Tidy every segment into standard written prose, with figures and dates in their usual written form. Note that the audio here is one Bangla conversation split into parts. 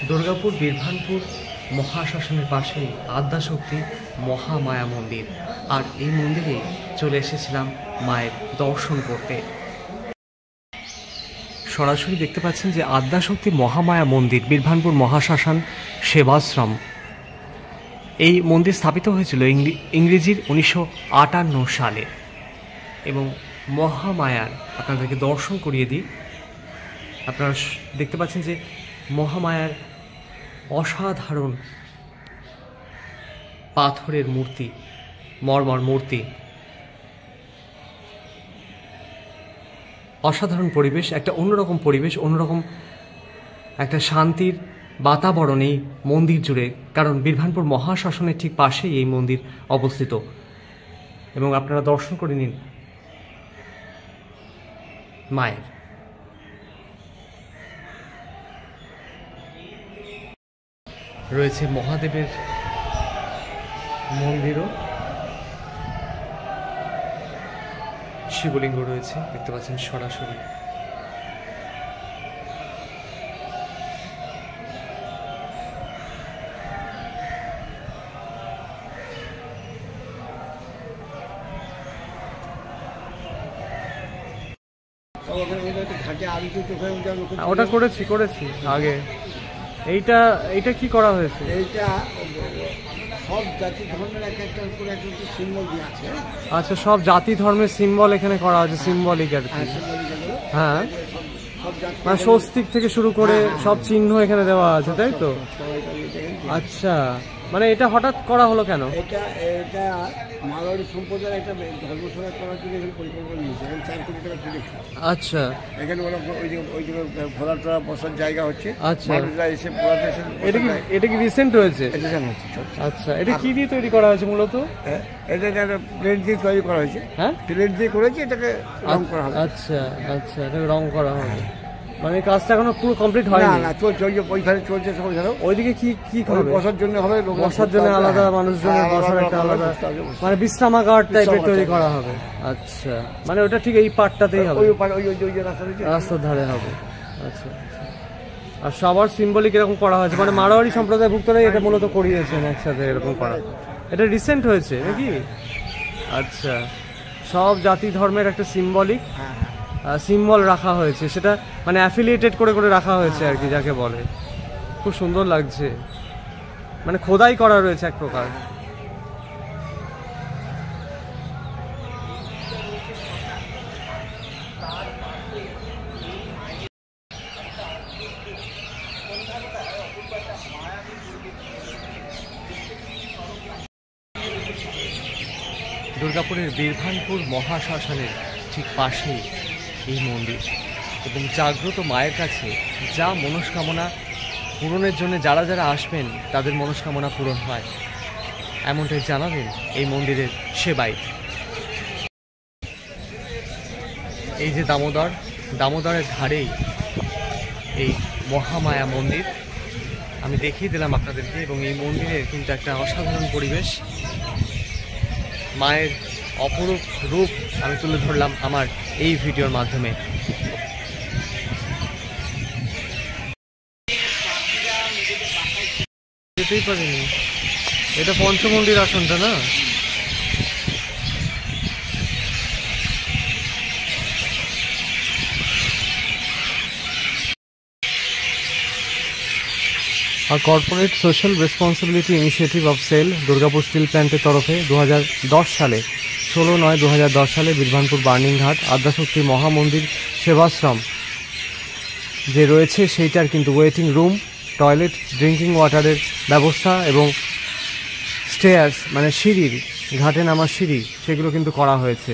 দুর্গাপুর বীরভানপুর মহাশ্মশানের পাশেই আদ্যাশক্তি মহামায়া মন্দির, আর এই মন্দিরে চলে এসেছিলাম মায়ের দর্শন করতে। সরাসরি দেখতে পাচ্ছেন যে আদ্যাশক্তি মহামায়া মন্দির, বীরভানপুর মহাশ্মশান সেবাশ্রম। এই মন্দির স্থাপিত হয়েছিল ইংরেজির 1958 সালে। এবং মহামায়ার আপনাদেরকে দর্শন করিয়ে দিই। আপনারা দেখতে পাচ্ছেন যে মহামায়ার অসাধারণ পাথরের মূর্তি, মর্মর মূর্তি, অসাধারণ পরিবেশ, একটা অন্যরকম পরিবেশ, অন্যরকম একটা শান্তির বাতাবরণ এই মন্দির জুড়ে। কারণ বীরভানপুর মহাশ্মশানের ঠিক পাশেই এই মন্দির অবস্থিত। এবং আপনারা দর্শন করে নিন মায়ের। রয়েছে মহাদেবের মন্দিরও, শিবলিঙ্গ রয়েছে, দেখতে পাচ্ছেন সরাসরি। ওটা করেছি আগে। এইটা কি করা হয়েছে? এইটা সব জাতি ধর্মের একটা সিম্বল দিয়ে আছে। আচ্ছা, সব জাতি ধর্মের সিম্বল এখানে করা আছে, সিম্বলিক আর কি। হ্যাঁ, মানে স্বস্তিক থেকে শুরু করে সব চিহ্ন এখানে দেওয়া আছে, তাই তো? আচ্ছা, মানে এটা হঠাৎ করা হলো কেন? এটা মালয়ারি সম্প্রদায়ের একটা ধর্মসভা করার জন্য এখানে পরিকল্পনা নিয়েছে। এখানে 4 কোটি টাকা প্রজেক্ট। আচ্ছা, এখানে ওই যে ঘোরা টোরা বসার জায়গা হচ্ছে। আচ্ছা, এসে পড়াতে। এটা কি রিসেন্ট হয়েছে? আচ্ছা, এটা কি দিয়ে তৈরি করা হয়েছে মূলত? এটা প্লেট দিয়ে তৈরি করা হয়েছে। হ্যাঁ, প্লেট দিয়ে করেছে, এটাকে রং করা হবে। আচ্ছা আচ্ছা, এটাকে রং করা হবে। মানে কাজটা এখনো পুরো কমপ্লিট হয়নি? না, চলছে, ওইখানে চলছে। ওইদিকে কি হবে? বসার জন্য হবে, বসার জন্য আলাদা, মানুষজনের বসার একটা আলাদা, মানে বিশ্রামাগার টাইপের তৈরি করা হবে। আচ্ছা, মানে ওটা ঠিক এই পার্টটাতেই হবে, রাস্তার ধারে হবে। আচ্ছা, আর সবার সিম্বলিক এরকম করা হয়েছে, মানে মারোয়ারি সম্প্রদায়ভুক্তরাই এটা মূলত করিয়েছেন একসাথে এরকম করা। এটা রিসেন্ট হয়েছে নাকি? আচ্ছা, সব জাতি ধর্মের একটা সিম্বল রাখা হয়েছে, সেটা মানে অ্যাফিলিয়েটেড করে রাখা হয়েছে আর কি, যাকে বলে। খুব সুন্দর লাগছে, মানে খোদাই করা রয়েছে এক প্রকার। দুর্গাপুরের বীরভানপুর মহাশ্মশানের ঠিক পাশেই এই মন্দির। এবং জাগ্রত মায়ের কাছে যা মনস্কামনা পূরণের জন্য যারা যারা আসবেন তাদের মনস্কামনা পূরণ হয়, এমনটাই জানাবেন এই মন্দিরের সেবাই। এই যে দামোদরের ধারেই এই মহামায়া মন্দির, আমি দেখিয়ে দিলাম আপনাদেরকে। এবং এই মন্দিরের কিন্তু একটা অসাধারণ পরিবেশ, মায়ের অপরূপ রূপ আমি তুলে ধরলাম আমার এই ভিডিওর মাধ্যমে। যেতেই পারিনি, এটা পঞ্চমন্দির আসনটা না? আর corporate social responsibility initiative of SAIL Durgapur steel প্ল্যান্টের তরফে 2010 সালে 16/9/2010 সালে বীরভানপুর বার্নিংঘাট আদ্যাশক্তি মহামন্দির সেবাশ্রম যে রয়েছে সেইটার কিন্তু ওয়েটিং রুম, টয়লেট, ড্রিঙ্কিং ওয়াটারের ব্যবস্থা এবং স্টেয়ার্স মানে সিঁড়ির, ঘাটে নামার সিঁড়ি, সেগুলো কিন্তু করা হয়েছে।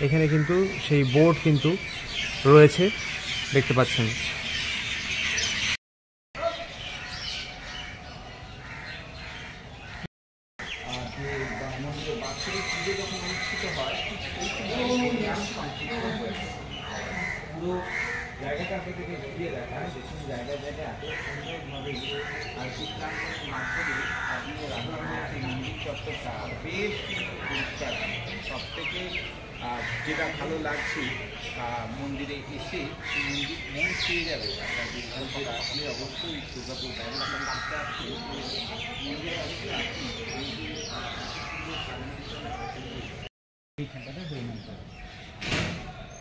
এখানে কিন্তু সেই বোর্ড কিন্তু রয়েছে, দেখতে পাচ্ছেন। পুরো জায়গাটা আপনাদেরকে ঘুরিয়ে দেখায়, দেখুন জায়গায় জায়গায় এত সুন্দরভাবে আর চিত্রাঙ্কনের মাধ্যমে আপনি রাধারমণের মন্দির চত্বরটা বেশ কিন্তু পরিষ্কার। সব থেকে যেটা ভালো লাগছে মন্দিরে এসে মন্দির মন ছুঁয়ে যাবে আপনার দুর্গাপুর আপনি অবশ্যই দুর্গাপুর বাইরে আপনার আসতে আসতে মন্দিরে অবশ্যই আসুন। এইখানটাতে হরিমন্ত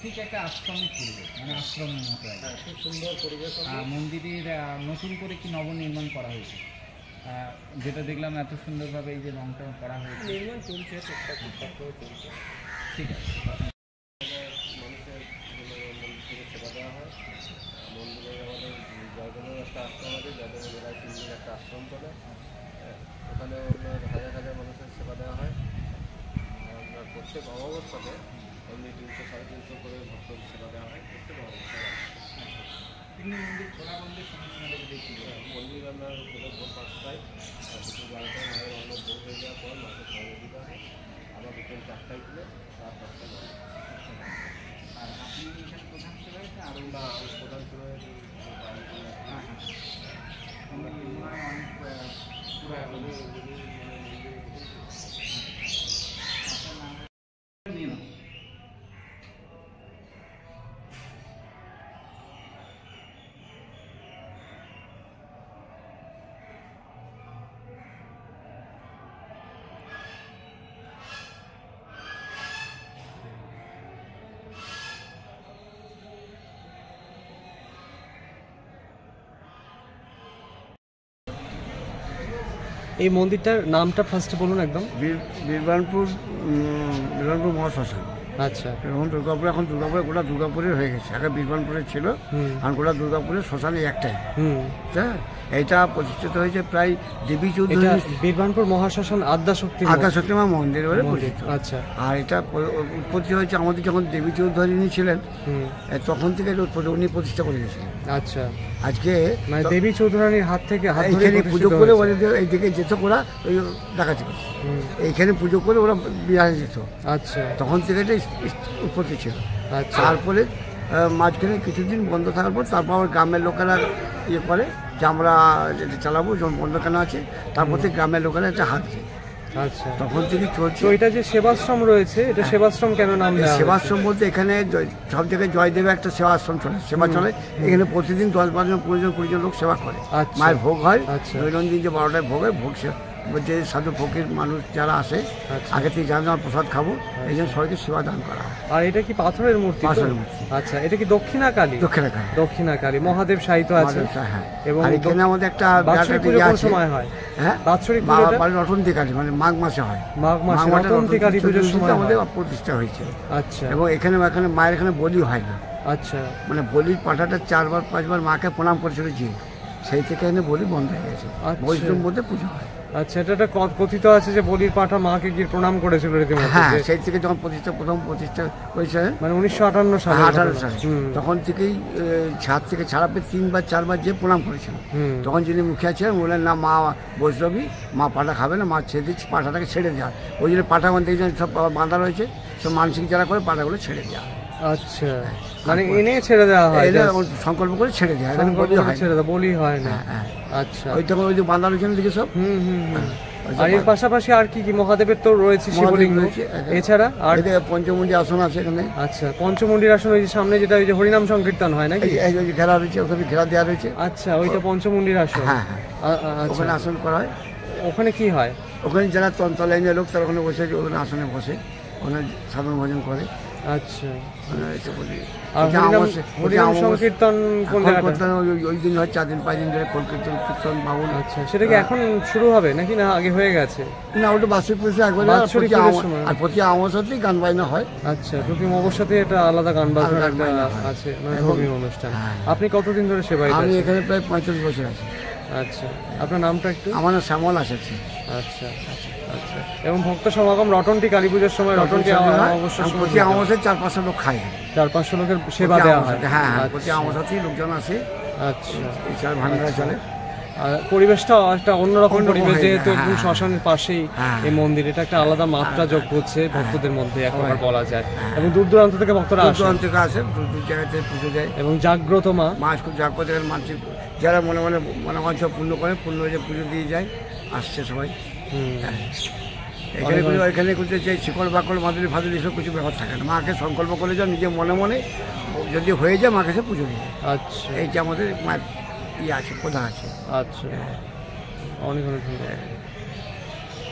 ঠিক একটা আশ্রমে ছিল, মানে আশ্রমের মতো খুব সুন্দর পরিবেশ। মন্দিরের নতুন করে কি নবনির্মাণ করা হয়েছে, যেটা দেখলাম এত সুন্দরভাবে এই যে রংটা করা হয়েছে, নির্মাণ চলছে, ঠিকঠাক করে চলছে। ঠিক আছে, মানুষের মন্দিরে সেবা দেওয়া হয়। মন্দিরে আমাদের জয়দেবের একটা আশ্রম আছে, জয়দেবের জেলায় 3 দিন একটা আশ্রম চলে, ওখানে আপনার হাজার হাজার মানুষের সেবা দেওয়া হয়। আপনার প্রত্যেক অমাবস্যাতে এমনি 300-350 করে ভক্তের সেবা দেওয়া হয় প্রত্যেক অমাবস্যায়। মন্দির খোলা বন্ধের সময় দেখি মন্দির আমরা খোলা ভোর 5টায়, দুপুর 12টায় মায়ের অন্ন ভোগ হয়ে যাওয়ার পর মাকে খাওয়া দিতে হয়, আবার বিকেল 4টায় খুলে রাত 5টায় বন্ধ। আর আপনি এখানে প্রধান সেবায় আরও না প্রধান সেবায় অনেক পুরো এই মন্দিরটার নামটা ফার্স্টে বলুন একদম। বীরবানপুর মহাশ্মশান। আচ্ছা, এখন দুর্গাপুরে গোটা দুর্গাপুরে হয়ে গেছে। আগে বীরবানপুরে ছিল, এখন গোটা দুর্গাপুরের শ্মশানে একটাই। হ্যাঁ, এইটা প্রতিষ্ঠিত হয়েছে প্রায় দেবী চৌধুরী। বীরবানপুর মহাশ্মশান আদ্যাশক্তি মা মন্দির বলে পরিচিত। আচ্ছা, আর এটা উৎপত্তি হয়েছে আমাদের যখন দেবী চৌধুরী ছিলেন তখন থেকে উনি প্রতিষ্ঠা করে গেছিলেন। আচ্ছা, আজকে মানে দেবী চৌধুরানীর হাত থেকে পুজো করে এইদিকে যেত ওরা, ওই ডাকাতি এইখানে পুজো করে ওরা বিহারে যেত। আচ্ছা, তখন থেকে এটা উৎপত্তি ছিল। তারপরে মাঝখানে কিছুদিন বন্ধ থাকার পর তারপর আমার গ্রামের লোকেরা ইয়ে করে যে আমরা এটা চালাবো, যখন বন্ধ কেন আছে তারপর থেকে গ্রামের লোকেরা এটা হাত দেয়। আচ্ছা, তখন থেকে চলছে। তো এটা যে সেবাশ্রম রয়েছে, এটা সেবাশ্রম কেন নাম? সেবাশ্রম বলতে এখানে সব জায়গায় জয়দেবে একটা সেবাশ্রম সেবা চলে। এখানে প্রতিদিন 10-12 জন 20 জন লোক সেবা করে। মায়ের ভোগ হয় দৈনন্দিন, যে 12টায় ভোগ হয়, ভোগ যে সাধু ফকির মানুষ যারা আসে আগে থেকে জানে আমার প্রসাদ খাবো, এই জন্য সবাইকে সেবা দান করা হয়। আর এটা কি পাথরের মূর্তি? পাথরের মূর্তি। আচ্ছা, এটা কি দক্ষিণাকালী? দক্ষিণাকালী মহাদেব সাহিত্য আছে। এবং এখানে আমাদের একটা সময় হয়, হ্যাঁ, বাৎসরিক রটন্তিকালী, মানে মাঘ মাসে হয়। মাঘ মাসে রটন্তিকালী পুজোর সময় আমাদের প্রতিষ্ঠা হয়েছে। আচ্ছা, এবং এখানে মায়ের এখানে বলি হয় না। আচ্ছা, মানে বলির পাঠাটা 4-5 মাকে প্রণাম করেছিল, যে সেই থেকে এখানে বলি বন্ধ হয়ে গেছে। বৈষ্ণব মধ্যে পুজো হয়। আচ্ছা, এটা কথিত আছে যে বলির পাঠা মাকে গিয়ে প্রণাম করেছিল রীতিমতো। হ্যাঁ, সেই থেকে যখন প্রথম প্রতিষ্ঠা হয়েছে, মানে 1958 সালে, 18 সালে, তখন থেকেই ছাদ থেকে ছাড়া পেয়ে 3-4 যে প্রণাম করেছিল। তখন যিনি মুখিয়া ছিলেন বললেন না, মা বৈষ্ণবী, মা পাঠা খাবে না, মা ছেড়ে দিচ্ছে, পাঠাটাকে ছেড়ে দেওয়া। ওই জন্য পাঠা সব বাঁধা রয়েছে, সব মানসিক যারা করে পাঠাগুলো ছেড়ে দেওয়া। আচ্ছা, মানে এনে ছেড়ে দেওয়া হয়, সংকল্প করে ছেড়ে দেওয়া, বলি হয় না। আচ্ছা, ওই তখন ওই যে বাঁধা রয়েছে দিকে সব। আর এর পাশাপাশি আর কি কি? মহাদেবের তো রয়েছে শিবলিঙ্গ, এছাড়া আর পঞ্চমুণ্ডী আসন আছে এখানে। আচ্ছা, পঞ্চমুণ্ডির আসন, ওই যে সামনে যেটা ওই যে হরিনাম সংকীর্তন হয় নাকি, ঘেরা রয়েছে, ওখানে ঘেরা দেওয়া রয়েছে। আচ্ছা, ওইটা পঞ্চমুণ্ডির আসন। হ্যাঁ, ওখানে আসন করা হয়। ওখানে কি হয়? ওখানে যারা তন্ত্রালাইনের লোক তারা ওখানে বসে, ওখানে আসনে বসে ওখানে সাধন ভজন করে। আচ্ছা, সংকীর্তন ওই দিন হয় 4 দিন 5 দিন ধরে কীর্তন বাউল। আচ্ছা, সেটা কি এখন শুরু হবে নাকি না আগে হয়ে গেছে? না, ওটা বার্ষিক পুজো একবার, আর প্রতি অমাবস্যাতেই গান বাজনা হয়। আচ্ছা, প্রতি অমাবস্যাতে এটা আলাদা গান বাজনা আছে, মানে ধর্মীয় অনুষ্ঠান। আপনি কতদিন ধরে সেবায়? আমি এখানে প্রায় 45 বছর আছি। আচ্ছা, আপনার নামটা একটু? আমার নাম শ্যামল আসাচ্ছি। আচ্ছা আচ্ছা, এবং ভক্ত সমাগম রটন্তি কালী পুজোর সময়, রটন্তি প্রতি অমাবস্যায় 4-500 লোক খায়, 4-500 লোকের সেবা দেওয়া হয়। হ্যাঁ, প্রতি অমাবস্যাতেই লোকজন আসে। আচ্ছা, এই চার ভান্ডারা চলে। আর পরিবেশটা একটা অন্যরকম পরিবেশ, যেহেতু একদম শ্মশানের পাশেই এই মন্দির, এটা একটা আলাদা মাত্রা যোগ করছে ভক্তদের মধ্যে এক প্রকার বলা যায়। এবং দূর দূরান্ত থেকে ভক্তরা আসে, দূর জায়গা থেকে পুজো দেয়। এবং জাগ্রত মা খুব জাগ্রত, মানুষ যারা মনে মনে মনোবাঞ্ছা পূর্ণ করে, পূর্ণ হয়ে পুজো দিয়ে যায়, আসছে সবাই। এখানে এখানে করতে চাই শিকড় বাকড় মাদুরি ফাদুরি এসব কিছু ব্যাপার থাকে না। মাকে সংকল্প করে যাও নিজে মনে মনে, যদি হয়ে যায় মাকে সে পুজো দিবে। আচ্ছা, এইটা আমাদের মায়ের ইয়ে আছে, প্রধান আছে। আচ্ছা, অনেক অনেক ধন্যবাদ।